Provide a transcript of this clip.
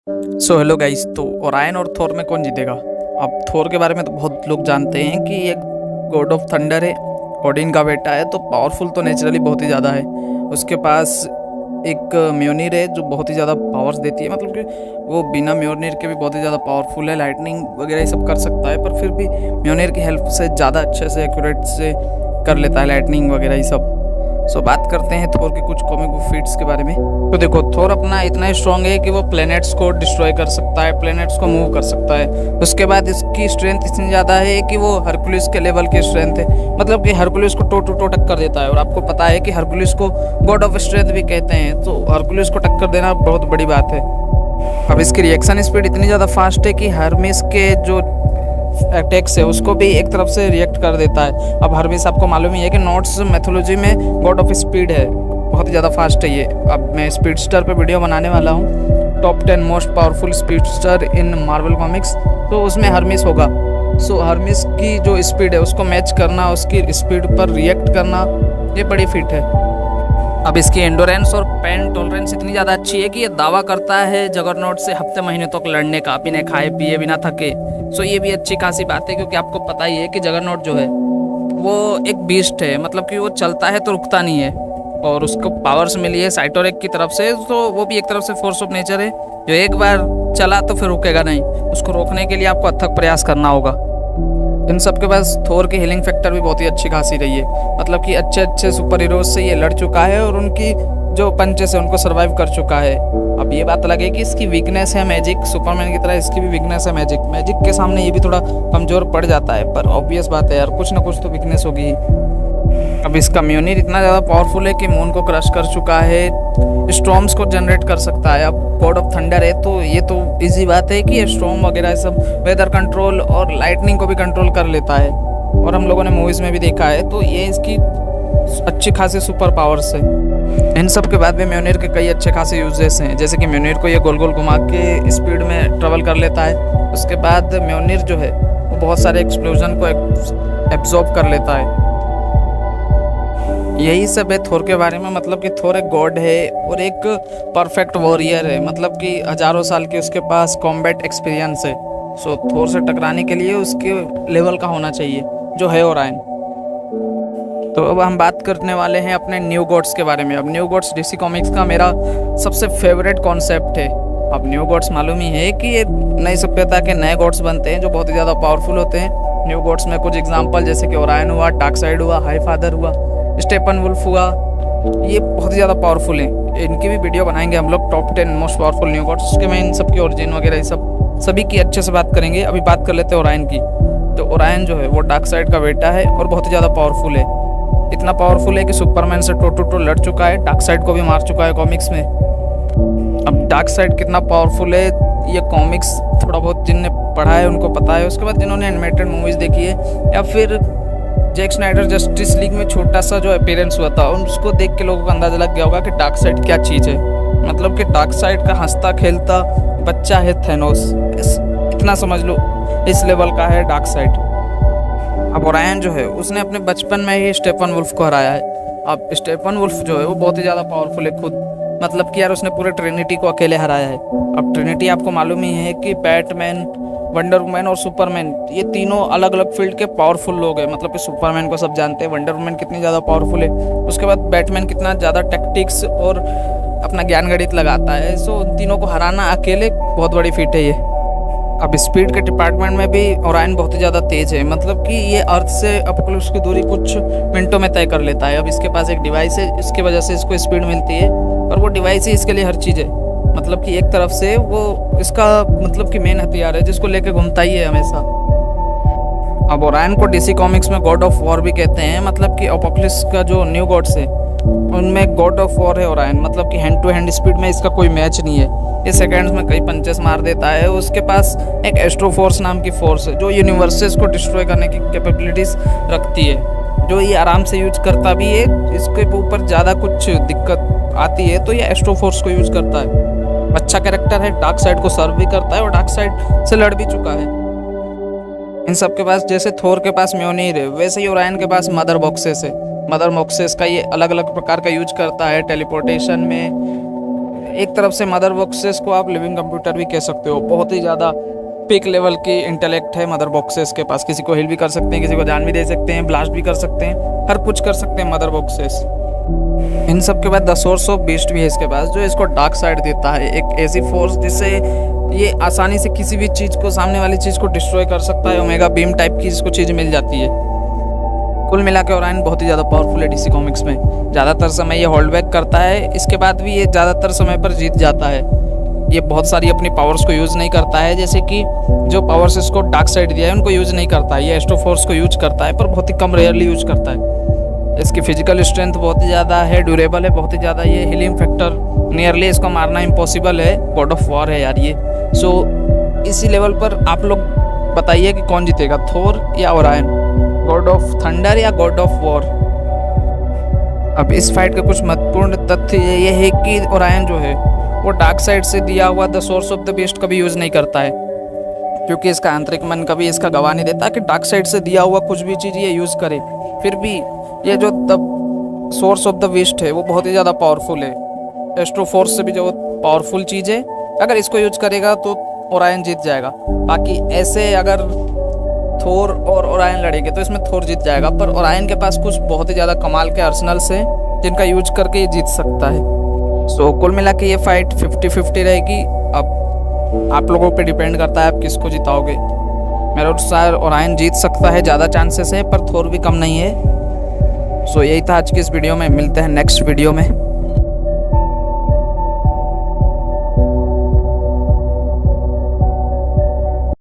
So hello guys. तो Orion और थोर में कौन जीतेगा? अब थोर के बारे में तो बहुत लोग जानते हैं कि ये गॉड ऑफ थंडर है, ओडिन का बेटा है, तो पावरफुल तो नेचुरली बहुत ही ज़्यादा है। उसके पास एक म्योनिर है जो बहुत ही ज़्यादा पावर्स देती है, मतलब कि वो बिना म्योनिर के भी बहुत ही ज़्यादा पावरफुल है, लाइटनिंग वगैरह ये सब कर सकता है, पर फिर भी म्योनिर की हेल्प से ज़्यादा अच्छे से एक्यूरेट से कर लेता है लाइटनिंग वगैरह ये सब। सो बात करते हैं थोर के कुछ कॉमिक बुक फीट्स के बारे में। तो देखो, थोर अपना इतना स्ट्रांग है कि वो प्लैनेट्स को डिस्ट्रॉय कर सकता है, प्लैनेट्स को मूव कर सकता है। उसके बाद इसकी स्ट्रेंथ इतनी ज़्यादा है कि वो हरकुलिस के लेवल की स्ट्रेंथ है, मतलब कि हरकुलिस को टो टू टो टक्कर देता है। और आपको पता है कि हरकुलिस को गॉड ऑफ स्ट्रेंथ भी कहते हैं, तो हरकुलिस को टक्कर देना बहुत बड़ी बात है। अब इसकी रिएक्शन स्पीड इतनी ज़्यादा फास्ट है कि हरमिस के जो अटैक्स है उसको भी एक तरफ से रिएक्ट कर देता है। अब हरमिस आपको मालूम ही है कि नॉर्ड्स मैथोलॉजी में गॉड ऑफ स्पीड है, बहुत ही ज़्यादा फास्ट है ये। अब मैं स्पीडस्टर पे वीडियो बनाने वाला हूँ, टॉप 10 मोस्ट पावरफुल स्पीडस्टर इन मार्वल कॉमिक्स, तो उसमें हरमिस होगा। सो हरमिस की जो स्पीड है उसको मैच करना, उसकी स्पीड पर रिएक्ट करना, ये बड़ी फिट है। अब इसकी एंडोरेंस और पेन टॉलरेंस इतनी ज़्यादा अच्छी है कि ये दावा करता है जगरनॉट से हफ्ते महीने तक लड़ने का, बिना खाए पिए बिना थके। सो ये भी अच्छी खासी बात है, क्योंकि आपको पता ही है कि जगरनॉट जो है वो एक बीस्ट है, मतलब कि वो चलता है तो रुकता नहीं है। और उसको पावर्स मिली है साइटोरेक की तरफ से, तो वो भी एक तरफ से फोर्स ऑफ नेचर है, जो एक बार चला तो फिर रुकेगा नहीं। उसको रोकने के लिए आपको अथक प्रयास करना होगा। इन सब के पास थोर की हीलिंग फैक्टर भी बहुत ही अच्छी खासी रही है, मतलब कि अच्छे अच्छे सुपर हीरोज से ये लड़ चुका है और उनकी जो पंचेस है उनको सर्वाइव कर चुका है। अब ये बात अलग है कि इसकी वीकनेस है मैजिक, सुपरमैन की तरह इसकी भी वीकनेस है मैजिक। मैजिक के सामने ये भी थोड़ा कमज़ोर पड़ जाता है, पर ऑब्वियस बात है यार, कुछ ना कुछ तो वीकनेस होगी ही। अब इसका म्योनिर इतना ज़्यादा पावरफुल है कि मून को क्रश कर चुका है, स्टॉर्म्स को जनरेट कर सकता है। अब गॉड ऑफ थंडर है तो ये तो इजी बात है कि ये स्टॉर्म वगैरह सब वेदर कंट्रोल और लाइटनिंग को भी कंट्रोल कर लेता है, और हम लोगों ने मूवीज़ में भी देखा है, तो ये इसकी अच्छी खासी सुपर पावर्स है। इन सब के बाद भी म्योनिर के कई अच्छे खासे यूजेस हैं, जैसे कि म्योनिर को ये गोल गोल घुमा के स्पीड में ट्रेवल कर लेता है। उसके बाद म्योनिर जो है वो बहुत सारे एक्सप्लोजन को एब्जॉर्ब कर लेता है। यही सब है थोर के बारे में, मतलब कि थोर एक गॉड है और एक परफेक्ट वॉरियर है, मतलब कि हजारों साल की उसके पास कॉम्बैट एक्सपीरियंस है। सो थोर से टकराने के लिए उसके लेवल का होना चाहिए, जो है ओरायन। तो अब हम बात करने वाले हैं अपने न्यू गॉड्स के बारे में। अब न्यू गॉड्स डीसी कॉमिक्स का मेरा सबसे फेवरेट कॉन्सेप्ट है। अब न्यू गॉड्स मालूम ही है कि ये नई सभ्यता के नए गॉड्स बनते हैं जो बहुत ही ज़्यादा पावरफुल होते हैं। न्यू गॉड्स में कुछ एग्जांपल जैसे कि ओरायन हुआ, डार्कसाइड हुआ, हाई फादर हुआ, स्टेपन वुल्फ हुआ, ये बहुत ही ज़्यादा पावरफुल हैं। इनकी भी वीडियो बनाएंगे हम लोग, top 10 most powerful new gods, उसके में इन सब की ओरिजिन वगैरह ये सब सभी की अच्छे से बात करेंगे। अभी बात कर लेते हैं ओरायन की। तो ओरायन जो है वो डार्कसाइड का बेटा है और बहुत ही ज़्यादा पावरफुल है। इतना पावरफुल है कि सुपरमैन से टो टू टो लड़ चुका है, डार्कसाइड को भी मार चुका है कॉमिक्स में। अब डार्कसाइड कितना पावरफुल है ये कॉमिक्स थोड़ा बहुत जिनने पढ़ा है उनको पता है। उसके बाद जिन्होंने एनिमेटेड मूवीज़ देखी है या फिर जैक स्नाइडर जस्टिस लीग में छोटा सा जो अपीयरेंस हुआ था उसको देख के लोगों को अंदाजा लग गया होगा कि डार्कसाइड क्या चीज़ है। मतलब कि डार्कसाइड का हंसता खेलता बच्चा है थैनोस, इतना समझ लो, इस लेवल का है डार्कसाइड। अब ओरायन जो है उसने अपने बचपन में ही स्टेपन वुल्फ को हराया है। अब स्टेपन वुल्फ जो है वो बहुत ही ज़्यादा पावरफुल है खुद, मतलब कि यार उसने पूरे ट्रिनिटी को अकेले हराया है। अब ट्रिनिटी आपको मालूम ही है कि बैटमैन, वंडर वुमैन और सुपरमैन, ये तीनों अलग अलग फील्ड के पावरफुल लोग हैं। मतलब कि सुपरमैन को सब जानते हैं, वंडर वुमैन कितनी ज़्यादा पावरफुल है, उसके बाद बैटमैन कितना ज़्यादा टैक्टिक्स और अपना ज्ञान गणित लगाता है। सो उन तीनों को हराना अकेले बहुत बड़ी फीट है ये। अब स्पीड के डिपार्टमेंट में भी ओरायन बहुत ही ज़्यादा तेज़ है, मतलब कि ये अर्थ से अपोक्लिप्स की दूरी कुछ मिनटों में तय कर लेता है। अब इसके पास एक डिवाइस है, इसकी वजह से इसको स्पीड मिलती है, और वो डिवाइस ही इसके लिए हर चीज़ है। मतलब कि एक तरफ से वो इसका मतलब कि मेन हथियार है जिसको लेके घूमता ही है हमेशा। अब ओरायन को डीसी कॉमिक्स में गॉड ऑफ वॉर भी कहते हैं, मतलब कि अपोक्लिप्स का जो न्यू गॉड्स है उनमें गॉड ऑफ वॉर है ओरायन। मतलब कि हैंड टू हैंड स्पीड में इसका कोई मैच नहीं है, ये सेकंड्स में कई पंचेस मार देता है। उसके पास एक एस्ट्रो फोर्स नाम की फोर्स है जो यूनिवर्सेस को डिस्ट्रॉय करने की कैपेबिलिटीज़ रखती है, जो ये आराम से यूज करता भी है। इसके ऊपर ज़्यादा कुछ दिक्कत आती है तो ये एस्ट्रो फोर्स को यूज करता है। अच्छा कैरेक्टर है, डार्कसाइड को सर्व भी करता है और डार्कसाइड से लड़ भी चुका है। इन सब के पास जैसे थोर के पास म्योनिर है, वैसे ही ओरायन के पास मदर बॉक्सेस है। मदर बॉक्सेस का ये अलग अलग प्रकार का यूज करता है टेलीपोर्टेशन में, एक तरफ से मदर बॉक्सेस को आप लिविंग कंप्यूटर भी कह सकते हो। बहुत ही ज़्यादा पीक लेवल की इंटेलेक्ट है मदर बॉक्सेस के पास। किसी को हिल भी कर सकते हैं, किसी को जान भी दे सकते हैं, ब्लास्ट भी कर सकते हैं, हर कुछ कर सकते हैं मदर बॉक्सेस। इन सब के बाद द सोर्स ऑफ बीस्ट भी है इसके पास, जो इसको डार्क साइड देता है। एक ऐसी फोर्स जिससे ये आसानी से किसी भी चीज़ को, सामने वाली चीज़ को डिस्ट्रॉय कर सकता है। ओमेगा बीम टाइप की इसको चीज़ मिल जाती है। कुल मिला के ओरायन बहुत ही ज़्यादा पावरफुल है डीसी कॉमिक्स में। ज़्यादातर समय ये होल्ड बैक करता है, इसके बाद भी ये ज़्यादातर समय पर जीत जाता है। ये बहुत सारी अपनी पावर्स को यूज़ नहीं करता है, जैसे कि जो पावर्स इसको डार्क साइड दिया है उनको यूज़ नहीं करता है। ये एस्ट्रो फोर्स को यूज करता है, पर बहुत ही कम, रेयरली यूज करता है। इसकी फिजिकल स्ट्रेंथ बहुत ही ज़्यादा है, ड्यूरेबल है बहुत ही ज़्यादा। ये हीलिंग फैक्टर नियरली इसको मारना इम्पॉसिबल है। गॉड ऑफ वॉर है यार ये। सो इसी लेवल पर आप लोग बताइए कि कौन जीतेगा, थोर या ओरायन, गॉड ऑफ थंडर या गॉड ऑफ वॉर। अब इस फाइट के कुछ महत्वपूर्ण तथ्य ये है कि ओरायन जो है वो डार्क साइड से दिया हुआ the source of the beast कभी यूज़ नहीं करता है, क्योंकि इसका आंतरिक मन कभी इसका गवाह नहीं देता कि डार्क साइड से दिया हुआ कुछ भी चीज़ ये यूज़ करे। फिर भी ये जो the source of the beast है वो बहुत ही ज़्यादा पावरफुल है, एस्ट्रो फोर्स से भी जो पावरफुल चीज़ है। अगर इसको यूज करेगा तो ओरायन जीत जाएगा। बाकी ऐसे अगर थोर और ओरायन लड़ेंगे तो इसमें थोर जीत जाएगा, पर ओरायन के पास कुछ बहुत ही ज़्यादा कमाल के आर्सेनल्स हैं जिनका यूज करके ये जीत सकता है। सो कुल मिला के ये फाइट 50-50 रहेगी। अब आप लोगों पे डिपेंड करता है आप किसको जिताओगे। मेरे अनुसार ओरायन जीत सकता है, ज़्यादा चांसेस है, पर थोर भी कम नहीं है। सो यही था आज की इस वीडियो में। मिलते हैं नेक्स्ट वीडियो में।